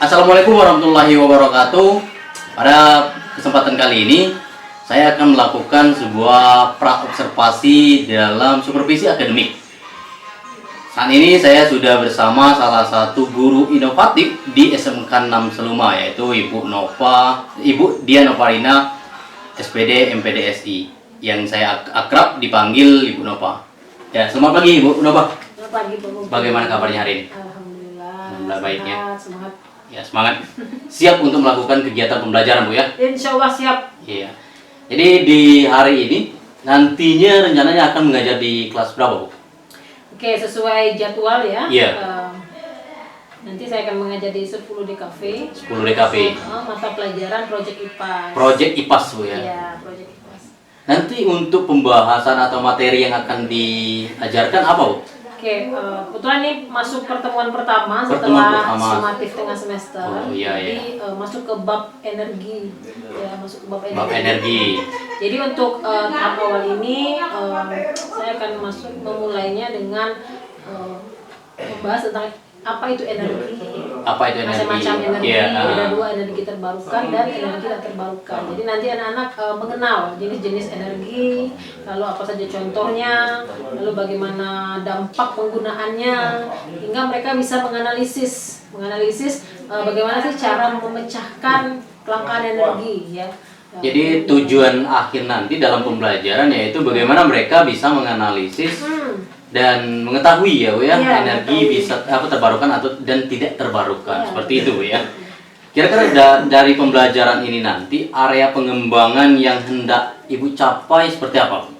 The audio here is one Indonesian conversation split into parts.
Assalamualaikum warahmatullahi wabarakatuh. Pada kesempatan kali ini saya akan melakukan sebuah praobservasi dalam supervisi akademik. Saat ini saya sudah bersama salah satu guru inovatif di SMK 6 Seluma, yaitu Ibu Dian Novarina, SPD MPDSI, yang saya akrab dipanggil Ibu Nova. Ya, selamat pagi Ibu Nova. Selamat pagi Pak. Bagaimana kabarnya hari ini? Alhamdulillah Baiknya. Semangat. Ya, semangat. Siap untuk melakukan kegiatan pembelajaran, Bu ya? Insya Allah siap. Iya. Jadi di hari ini nantinya rencananya akan mengajar di kelas berapa, Bu? Oke, sesuai jadwal ya. Iya. Nanti saya akan mengajar di 10 DKV. 10 DKV. Mata pelajaran Project IPAS. Project IPAS, Bu ya? Iya, Project IPAS. Nanti untuk pembahasan atau materi yang akan diajarkan apa, Bu? Oke, kebetulan ini masuk pertemuan pertama setelah sumatif tengah semester. Oh, iya, Jadi masuk ke bab energi. Ya, masuk ke bab energi. Bab energi. Jadi untuk tahap awal ini saya akan memulainya dengan membahas tentang apa itu energi. Apa itu energi? Macam-macam energi. Yeah. Ada dua, energi terbarukan dan energi tak terbarukan. Jadi nanti anak-anak mengenal jenis-jenis energi, lalu apa saja contohnya, lalu bagaimana dampak penggunaannya, hingga mereka bisa menganalisis bagaimana sih cara memecahkan kelangkaan energi ya. Jadi tujuan akhir nanti dalam pembelajaran yaitu bagaimana mereka bisa menganalisis dan mengetahui ya, Bu ya, energi bisa terbarukan atau dan tidak terbarukan, seperti itu, Bu ya. Kira-kira dari pembelajaran ini nanti area pengembangan yang hendak Ibu capai seperti apa?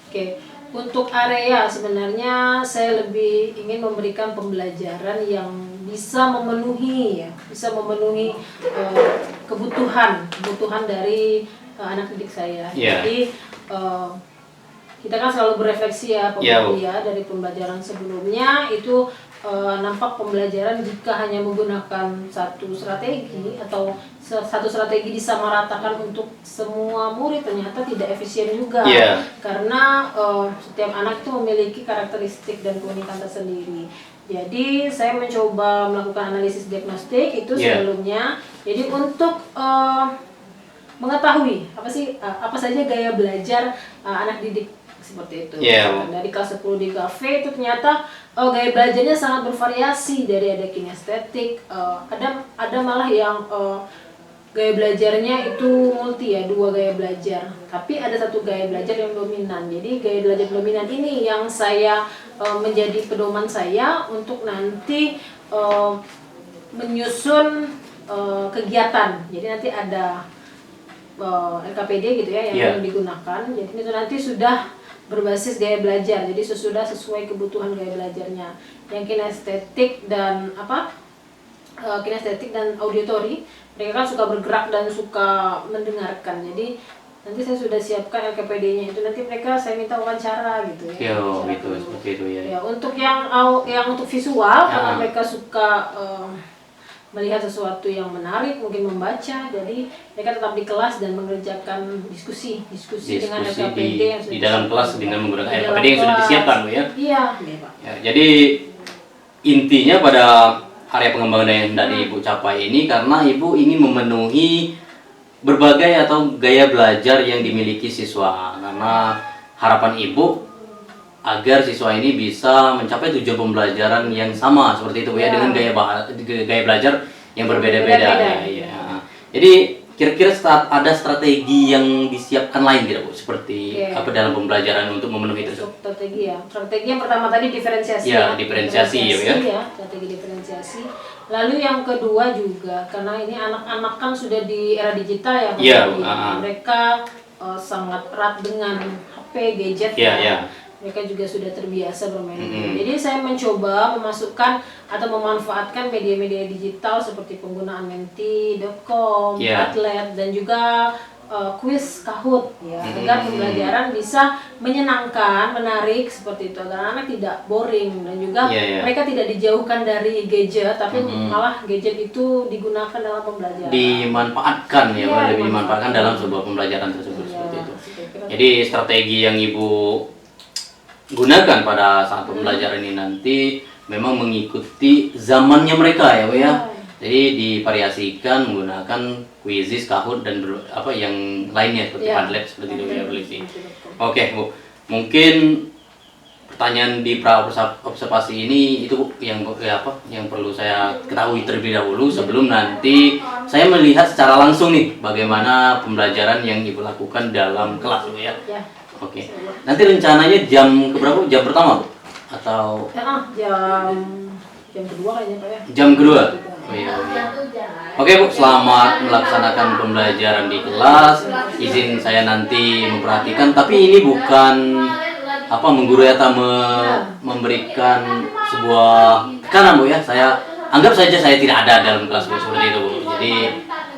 Oke, untuk area sebenarnya saya lebih ingin memberikan pembelajaran yang bisa memenuhi kebutuhan dari anak didik saya. Yeah. Jadi kita kan selalu berefleksi ya dari pembelajaran sebelumnya itu nampak pembelajaran jika hanya menggunakan satu strategi atau satu strategi disamaratakan untuk semua murid ternyata tidak efisien juga. Karena setiap anak itu memiliki karakteristik dan keunikan tersendiri. Jadi saya mencoba melakukan analisis diagnostik itu sebelumnya. Jadi untuk mengetahui apa saja gaya belajar anak didik seperti itu. Dari kelas 10 di kafe itu ternyata gaya belajarnya sangat bervariasi, dari ada kinestetik, ada malah yang gaya belajarnya itu multi ya, 2 gaya belajar. Tapi ada satu gaya belajar yang dominan. Jadi gaya belajar dominan ini yang saya menjadi pedoman saya untuk nanti menyusun kegiatan. Jadi nanti ada LKPD gitu ya yang digunakan. Jadi itu nanti sudah berbasis gaya belajar, jadi sesuai kebutuhan gaya belajarnya. Yang kinestetik dan auditori, mereka kan suka bergerak dan suka mendengarkan. Jadi nanti saya sudah siapkan LKPD-nya itu, nanti mereka saya minta wawancara gitu ya. Seperti itu ya. Ya, untuk yang untuk visual, karena mereka suka melihat sesuatu yang menarik, mungkin membaca, jadi mereka tetap di kelas dan mengerjakan diskusi dengan LKPD yang sudah di dalam kelas dengan menggunakan LKPD yang sudah disiapkan, Bu ya. Iya, Pak. Ya, jadi intinya pada area pengembangan yang hendak Ibu capai ini karena Ibu ingin memenuhi berbagai atau gaya belajar yang dimiliki siswa, karena harapan Ibu agar siswa ini bisa mencapai tujuan pembelajaran yang sama seperti itu ya, dengan gaya belajar yang berbeda-beda. Ya. Jadi kira-kira ada strategi yang disiapkan lain tidak, Bu? Seperti apa dalam pembelajaran untuk memenuhi itu? Strategi ya. Strategi yang pertama tadi diferensiasi. Diferensiasi ya. Strategi diferensiasi. Lalu yang kedua juga karena ini anak-anak kan sudah di era digital ya. Mereka sangat erat dengan HP, gadget mereka juga sudah terbiasa bermain game. Jadi saya mencoba memasukkan atau memanfaatkan media-media digital seperti penggunaan menti.com, Padlet, dan juga kuis Kahoot ya, agar pembelajaran bisa menyenangkan, menarik seperti itu, agar anak tidak boring dan juga mereka tidak dijauhkan dari gadget, tapi malah gadget itu digunakan dalam pembelajaran. Dimanfaatkan ya, lebih dimanfaatkan dalam sebuah pembelajaran tersebut seperti itu. Jadi strategi yang Ibu gunakan pada saat pembelajaran ini nanti memang mengikuti zamannya mereka ya, Bu ya. Jadi divariasikan menggunakan Quizizz, Kahoot dan yang lainnya seperti Padlet seperti itu ya Bu Lizzy. Oke Bu, mungkin pertanyaan di pra observasi ini itu yang perlu saya ketahui terlebih dahulu sebelum nanti saya melihat secara langsung nih bagaimana pembelajaran yang Ibu lakukan dalam kelas Bu ya. Oke. Nanti rencananya jam keberapa? Jam pertama Bu? Atau jam kedua kayaknya Pak ya. Jam kedua. Oh, iya. Oke Bu, selamat melaksanakan pembelajaran di kelas. Izin saya nanti memperhatikan, tapi ini bukan menggurui atau memberikan sebuah tekanan Bu ya. Saya anggap saja saya tidak ada dalam kelas Bu, seperti itu Bu. Jadi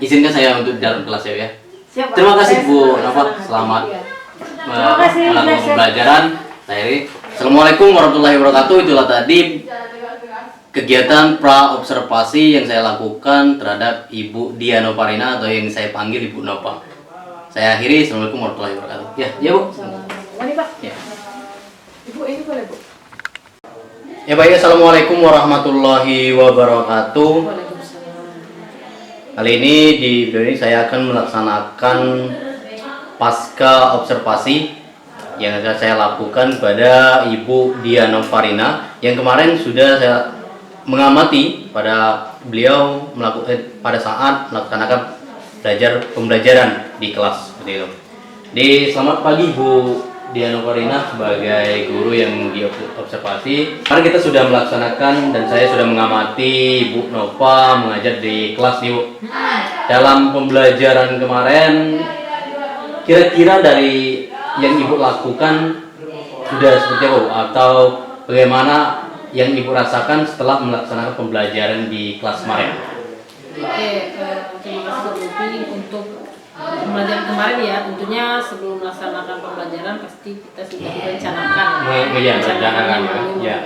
izinkan saya untuk dalam kelas ya. Terima kasih Bu Nova, selamat melakukan pembelajaran. Assalamualaikum warahmatullahi wabarakatuh. Itulah tadi kegiatan pra observasi yang saya lakukan terhadap Ibu Dia Novarina atau yang saya panggil Ibu Nova. Saya akhiri. Assalamualaikum warahmatullahi wabarakatuh. Ya Bu. Mari Pak. Ya. Ibu ini boleh Bu. Ya baik, assalamualaikum warahmatullahi wabarakatuh. Kali ini di video ini saya akan melaksanakan pasca observasi yang akan saya lakukan pada Ibu Dia Novarina yang kemarin sudah saya mengamati pada beliau pada saat melaksanakan pembelajaran di kelas seperti itu. Selamat pagi Bu Dia Novarina sebagai guru yang diobservasi. Sekarang kita sudah melaksanakan dan saya sudah mengamati Bu Nova mengajar di kelas nih Bu. Dalam pembelajaran kemarin kira-kira dari yang Ibu lakukan sudah seperti apa Bu? Atau bagaimana yang Ibu rasakan setelah melaksanakan pembelajaran di kelas kemarin? Oke, terima kasih Ruby untuk pembelajaran kemarin ya. Tentunya sebelum melaksanakan pembelajaran pasti kita sudah merencanakan ya.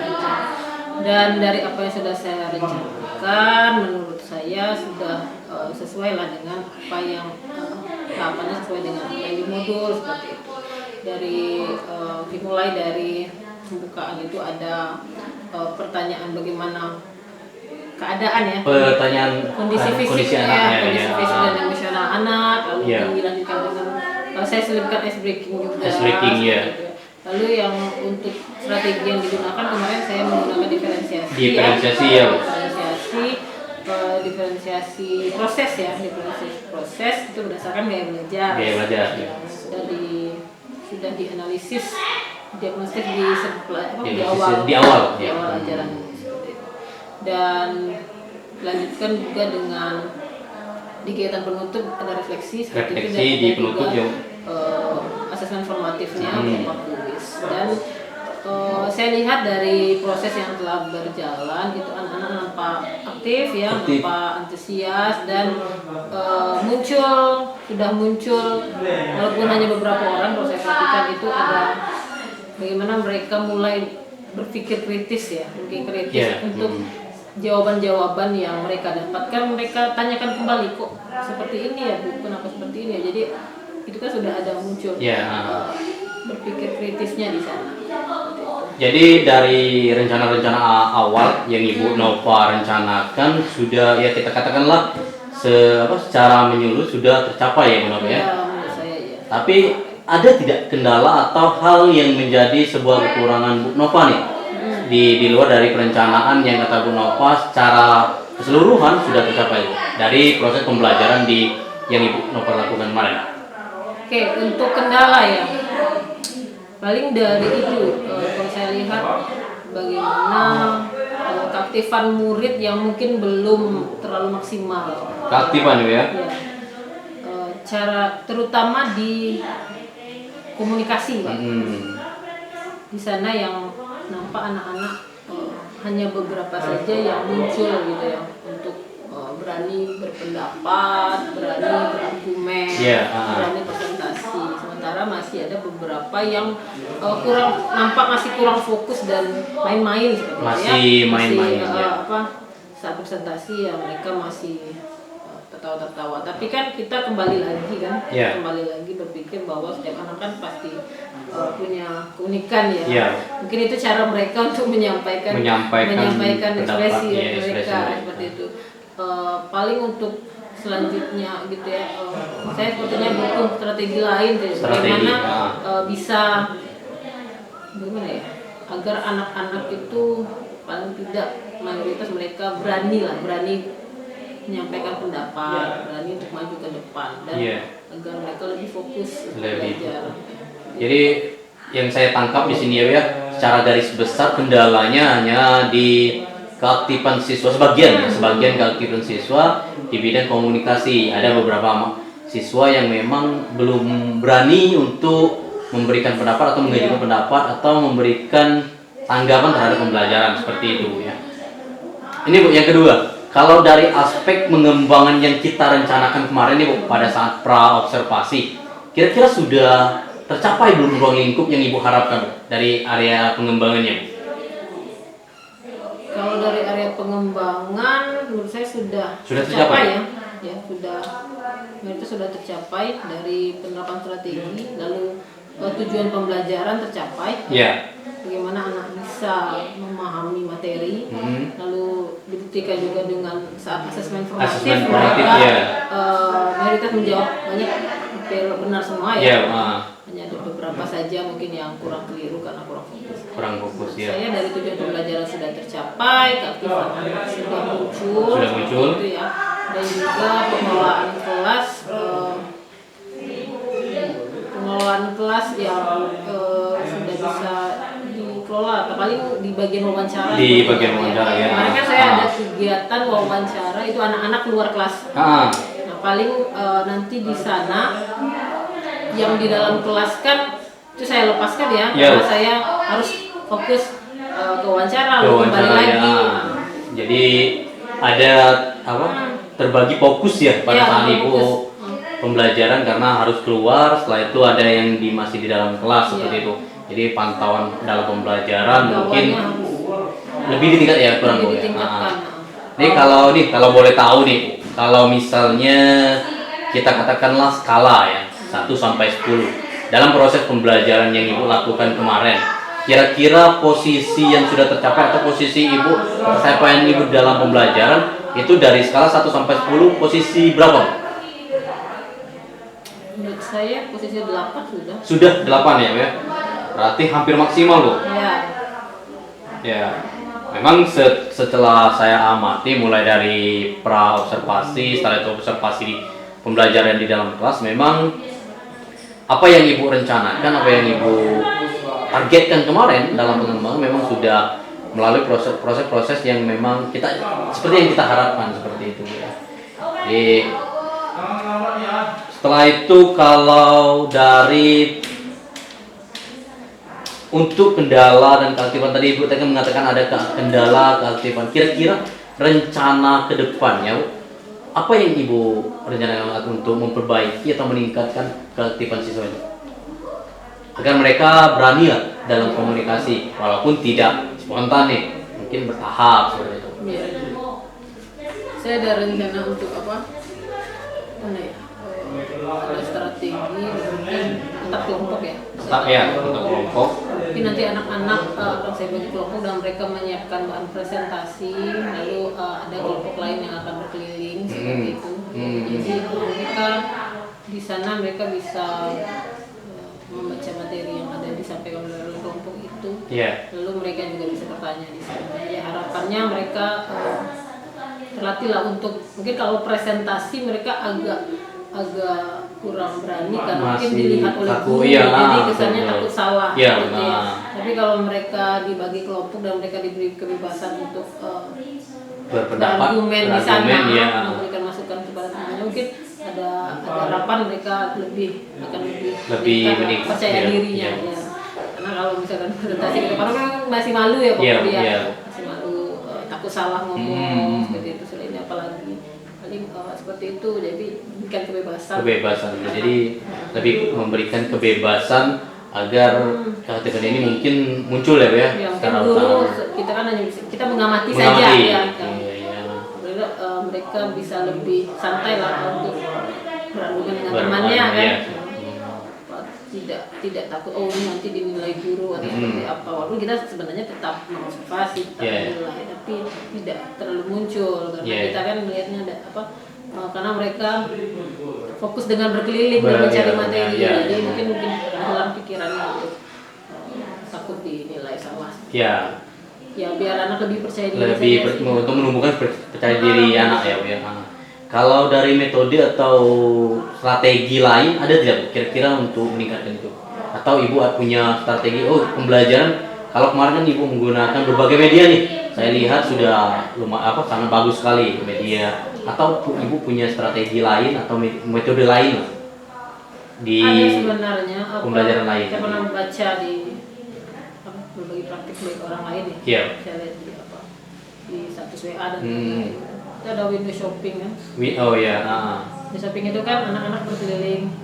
Dan dari apa yang sudah saya rencanakan, menurut saya sudah sesuai lah dengan apa yang tahapannya sesuai dengan apa yang di modul seperti itu. Dimulai dari pembukaan itu ada pertanyaan bagaimana keadaan ya, kondisi fisik dan emosional anak, lalu dilanjutkan dengan saya selipkan ice breaking juga. Lalu yang untuk strategi yang digunakan kemarin saya menggunakan diferensiasi proses itu berdasarkan gaya belajar. Sudah dianalisis diagnostik di awal ajaran seperti itu. Dan lanjutkan juga dengan di kegiatan penutup ada refleksi di penutup juga asesmen formatifnya berupa kuis. Dan saya lihat dari proses yang telah berjalan itu anak-anak nampak aktif ya, nampak antusias dan sudah muncul walaupun hanya beberapa orang. Kalau saya perhatikan itu ada bagaimana mereka mulai berpikir kritis untuk jawaban-jawaban yang mereka dapatkan, mereka tanyakan kembali, kok seperti ini ya Bu, kenapa seperti ini ya. Jadi itu kan sudah ada muncul berpikir kritisnya di sana. Jadi dari rencana-rencana awal yang Ibu Nova rencanakan sudah ya kita katakanlah secara menyeluruh sudah tercapai ya Bu Nova ya. Menurut saya ya. Tapi ada tidak kendala atau hal yang menjadi sebuah kekurangan Bu Nova nih di luar dari perencanaan yang kata Bu Nova secara keseluruhan sudah tercapai dari proses pembelajaran yang Ibu Nova lakukan kemarin? Oke, untuk kendala ya paling dari itu kalau saya lihat bagaimana keaktifan murid yang mungkin belum terlalu maksimal. Keaktifan ya? Cara terutama di komunikasi Pak. Di sana yang nampak anak-anak hanya beberapa saja yang muncul gitu ya untuk berani berpendapat, berani berargumen, berani presentasi. Sementara masih ada beberapa yang masih kurang fokus dan main-main seperti saat presentasi ya mereka masih tertawa-tertawa. Tapi kan kita kembali lagi berpikir bahwa setiap anak kan pasti punya keunikan ya. Mungkin itu cara mereka untuk menyampaikan ekspresi mereka seperti itu. paling untuk selanjutnya gitu ya, saya sepertinya butuh strategi lain deh, bagaimana bisa bagaimana ya agar anak-anak itu paling tidak mayoritas mereka berani menyampaikan pendapat, berani untuk maju ke depan dan agar mereka lebih fokus belajar. Jadi yang saya tangkap di sini ya, secara garis besar kendalanya hanya di keaktifan siswa, sebagian keaktifan siswa di bidang komunikasi. Ada beberapa siswa yang memang belum berani untuk memberikan pendapat atau mengajukan pendapat atau memberikan tanggapan terhadap pembelajaran seperti itu ya. Ini Bu, yang kedua, kalau dari aspek pengembangan yang kita rencanakan kemarin nih Bu, pada saat pra observasi, kira-kira sudah tercapai belum ruang lingkup yang Ibu harapkan Bu, dari area pengembangannya? Kalau dari area pengembangan, menurut saya sudah tercapai ya, sudah tercapai dari penerapan strategi, lalu tujuan pembelajaran tercapai. Bagaimana anak bisa memahami materi, lalu dibuktikan juga dengan saat asesmen formatif mereka mayoritas menjawab banyak hampir benar semua ya. Hanya ada beberapa saja mungkin yang kurang keliru karena kurang fokus ya. Saya dari tujuan pembelajaran sudah tercapai, keaktifan anak sudah muncul gitu ya. Dan juga pengelolaan kelas yang sudah bisa dikelola, paling di bagian wawancara. Ya. Kemarin kan saya ada kegiatan wawancara itu anak-anak luar kelas. Nah paling nanti di sana yang di dalam kelas kan itu saya lepaskan ya, karena saya harus fokus ke wawancara lalu kembali lagi. Jadi ada terbagi fokus ya pada saat Ibu pembelajaran, karena harus keluar, setelah itu ada yang masih di dalam kelas seperti itu. Jadi pantauan dalam pembelajaran mungkin lebih ditingkat ya, kurang Bu. Ini kalau boleh tahu nih, kalau misalnya kita katakanlah skala ya 1 sampai 10 dalam proses pembelajaran yang Ibu lakukan kemarin, kira-kira posisi yang sudah tercapai atau posisi Ibu, pencapaian Ibu dalam pembelajaran itu dari skala 1 sampai 10 posisi berapa? Menurut saya posisi 8 sudah. Sudah 8 ya. Berarti hampir maksimal loh. Ya. Memang setelah saya amati mulai dari pra observasi, setelah itu observasi di pembelajaran di dalam kelas, memang apa yang Ibu rencanakan, apa yang Ibu targetkan kemarin dalam pengembangan memang sudah melalui proses-proses yang memang kita seperti yang kita harapkan seperti itu ya. Jadi setelah itu kalau dari untuk kendala dan keaktifan, tadi Ibu tadi mengatakan ada kendala keaktifan, kira-kira rencana ke depannya apa yang Ibu rencanakan untuk memperbaiki atau meningkatkan keaktifan siswa itu agar mereka berani ya dalam komunikasi walaupun tidak spontan nih, mungkin bertahap seperti itu. Saya ada rencana untuk ada strategi mungkin tetap kelompok ya. Untuk kelompok. Mungkin nanti anak-anak akan saya bagi kelompok dan mereka menyiapkan bahan presentasi, lalu ada kelompok lain yang akan berkeliling seperti itu. Jadi mereka di sana mereka bisa membaca materi yang ada disampaikan oleh kelompok itu. Lalu mereka juga bisa bertanya di sana. Ya harapannya mereka terlatih lah untuk, mungkin kalau presentasi mereka agak kurang berani karena mungkin dilihat oleh guru, jadi kesannya takut salah gitu ya. Tapi kalau mereka dibagi kelompok dan mereka diberi kebebasan untuk berargumen di sana, memberikan masukan kepada temannya, mungkin ada harapan mereka akan lebih percaya dirinya ya. Karena kalau misalkan presentasi ke depan kan masih malu ya masih malu, takut salah ngomong seperti itu, selainnya apalagi seperti itu. Jadi berikan kebebasan. Jadi lebih memberikan kebebasan agar keaktifan ini mungkin muncul ya Bu ya. Secara guru kita kan hanya kita mengamati saja ya. Mereka bisa lebih santai lah untuk berargumen dengan temannya kan. tidak takut oh ini nanti dinilai guru atau seperti apa, walaupun kita sebenarnya tetap mengobservasi, tetap menilai, tapi tidak terlalu muncul karena kita kan melihatnya ada apa, karena mereka fokus dengan berkeliling dan mencari materi, jadi mungkin dalam pikirannya untuk takut dinilai salah. Ya biar anak lebih percaya diri. Untuk menumbuhkan percaya diri anak ya. Kalau dari metode atau strategi lain ada tidak kira-kira untuk meningkatkan itu? Atau ibu punya strategi pembelajaran? Kalau kemarin kan ibu menggunakan berbagai media nih, saya lihat sudah sangat bagus sekali media. Atau ibu punya strategi lain atau metode lain di ada sebenarnya pembelajaran lain? Saya pernah membaca di berbagai praktik baik orang lain ya. Saya lihat di status WA dan itu ada window shopping kan. Window shopping itu kan anak-anak berkeliling.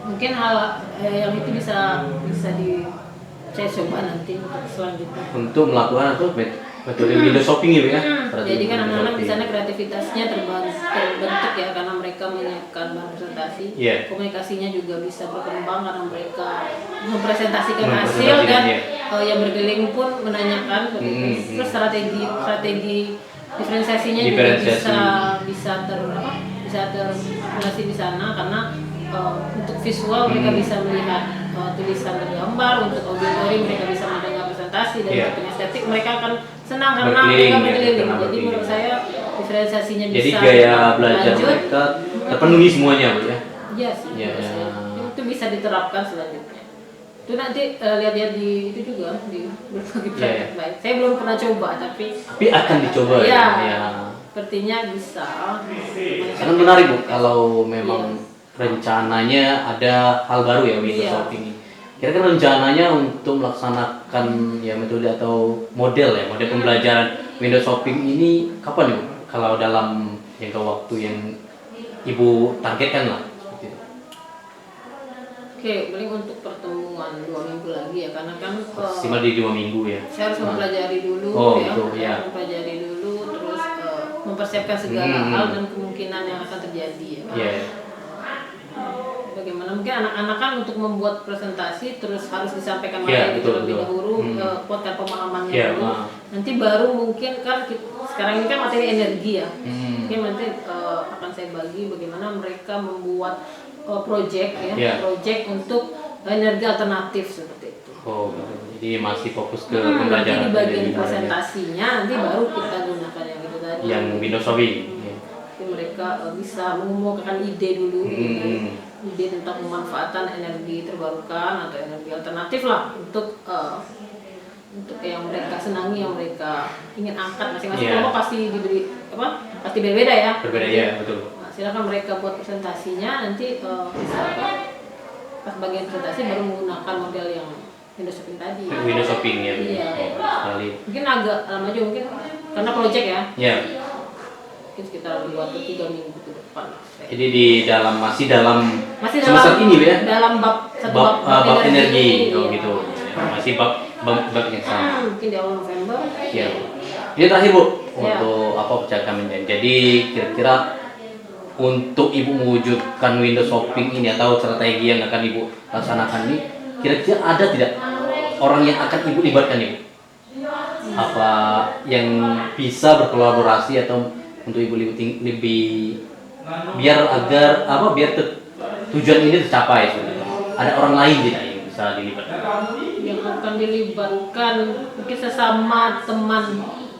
Mungkin hal yang itu bisa saya coba nanti untuk selanjutnya. Untuk melakukan metode window shopping gitu ya. Jadi kan anak-anak di sana kreativitasnya terbentuk ya karena mereka menyiapkan bahan presentasi. Komunikasinya juga bisa berkembang karena mereka mempresentasikan hasil dan yang berkeliling pun menanyakan. Terus strategi diferensiasinya juga bisa teraplikasi di sana karena untuk visual mereka bisa melihat tulisan dan gambar, untuk auditory mereka bisa mendengar presentasi, dan untuk estetik mereka akan senang karena mereka berkeliling. Jadi menurut saya diferensiasinya bisa. Jadi gaya belajar mereka terpenuhi semuanya, Bu ya. Iya sih. Itu bisa diterapkan selanjutnya. Itu nanti lihat-lihat di itu juga di berbagai praktek baik. Saya belum pernah coba tapi akan dicoba ya. Sepertinya bisa. Sangat menarik Bu kalau memang rencananya ada hal baru ya window shopping ini. Kira-kira rencananya untuk melaksanakan metode atau model pembelajaran window shopping ini kapan Ibu? Kalau dalam jangka waktu yang Ibu targetkan lah. Oke, paling untuk pertemuan 2 minggu lagi ya, karena kan maksimal di 2 minggu ya. Saya harus mempelajari dulu mempelajari dulu, terus mempersiapkan segala hal dan kemungkinan yang akan terjadi ya. Bagaimana mungkin anak-anak kan untuk membuat presentasi terus harus disampaikan materi terlebih dahulu, kuatkan pemahamannya dulu. Nanti baru mungkin kan sekarang ini kan materi energi ya. Mungkin nanti akan saya bagi bagaimana mereka membuat project untuk energi alternatif seperti itu. Jadi masih fokus ke pembelajaran. Nanti di bagian presentasinya nanti baru kita gunakan yang itu tadi. Yang window shopping. Mereka bisa mengemukakan ide dulu, ide tentang pemanfaatan energi terbarukan atau energi alternatif lah untuk yang mereka senangi, yang mereka ingin angkat. Masing-masing kelompok pasti diberi pasti berbeda ya. Berbeda ya, betul. Silakan mereka buat presentasinya, nanti bisa pas bagian presentasi baru menggunakan model yang window shopping tadi. Window shopping ya. Sekali. Mungkin agak lama juga mungkin karena project ya. Mungkin sekitar 2-3 minggu ke depan. Jadi masih dalam semester ini ya. Dalam bab energi gitu. Masih bab yang sama. Mungkin di awal November. Ini terakhir Bu untuk percakapan kami. Jadi kira-kira untuk Ibu mewujudkan window shopping ini atau strategi yang akan Ibu laksanakan ini, kira-kira ada tidak orang yang akan Ibu libatkan Ibu? Apa yang bisa berkolaborasi atau untuk Ibu lebih biar tujuan ini tercapai sebenarnya. Ada orang lain tidak yang bisa dilibatkan? Yang akan dilibatkan mungkin sesama teman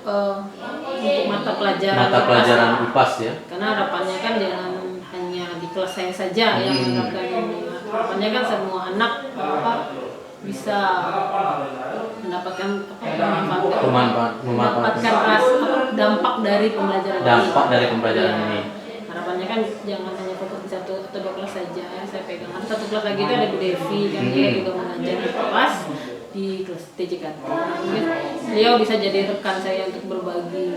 untuk mata pelajaran IPAS ya. Karena harapannya kan jangan hanya di kelas saya saja yang menggunakan ini. Harapannya kan semua anak bisa mendapatkan dampak dari pembelajaran ini. Harapannya kan jangan hanya fokus di 1 atau 2 kelas saja ya. Saya pegang ada 1 kelas lagi itu ada Bu Devi kan, dia juga mengajar di kelas di kelas TJKT. Mungkin beliau bisa jadi rekan saya untuk berbagi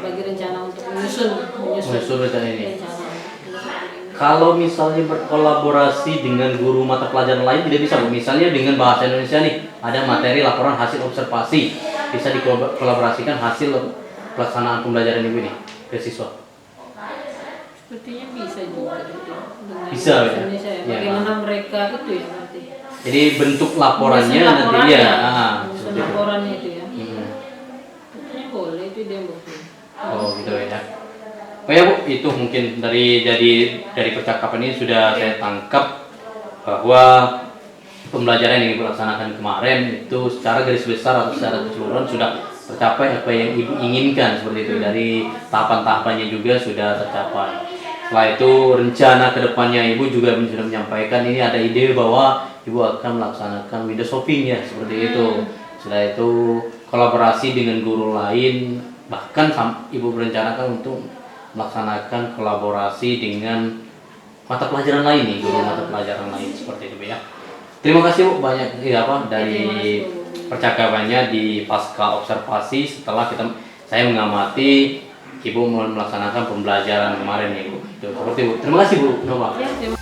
rencana untuk menyusun rencana ini. Kalau misalnya berkolaborasi dengan guru mata pelajaran lain tidak bisa Bu. Misalnya dengan bahasa Indonesia nih, ada materi laporan hasil observasi, bisa dikolaborasikan hasil pelaksanaan pembelajaran Ibu ini ke siswa. Sepertinya bisa juga gitu. Dengan Bisa, bahasa ya? Indonesia ya. Ya. Bagaimana mereka itu ya nanti. Jadi bentuk laporannya Menyusun nanti laporannya, ya. menyusun Seperti itu. laporannya itu ya. Hmm. Boleh itu dia bukti. Oh gitu ya. Oh ya Bu, itu mungkin dari percakapan ini sudah saya tangkap bahwa pembelajaran yang Ibu laksanakan kemarin itu secara garis besar atau secara keseluruhan sudah tercapai apa yang Ibu inginkan seperti itu, dari tahapan-tahapannya juga sudah tercapai. Setelah itu rencana kedepannya Ibu juga sudah menyampaikan ini ada ide bahwa Ibu akan melaksanakan window shopping ya seperti itu. Setelah itu kolaborasi dengan guru lain, bahkan Ibu berencanakan untuk melaksanakan kolaborasi dengan mata pelajaran lain nih, guru mata pelajaran lain seperti itu ya. Terima kasih Bu banyak dari percakapannya di pasca observasi setelah saya mengamati Ibu melaksanakan pembelajaran kemarin ya Bu. Itu seperti Bu. Terima kasih Bu Nova. Ya, terima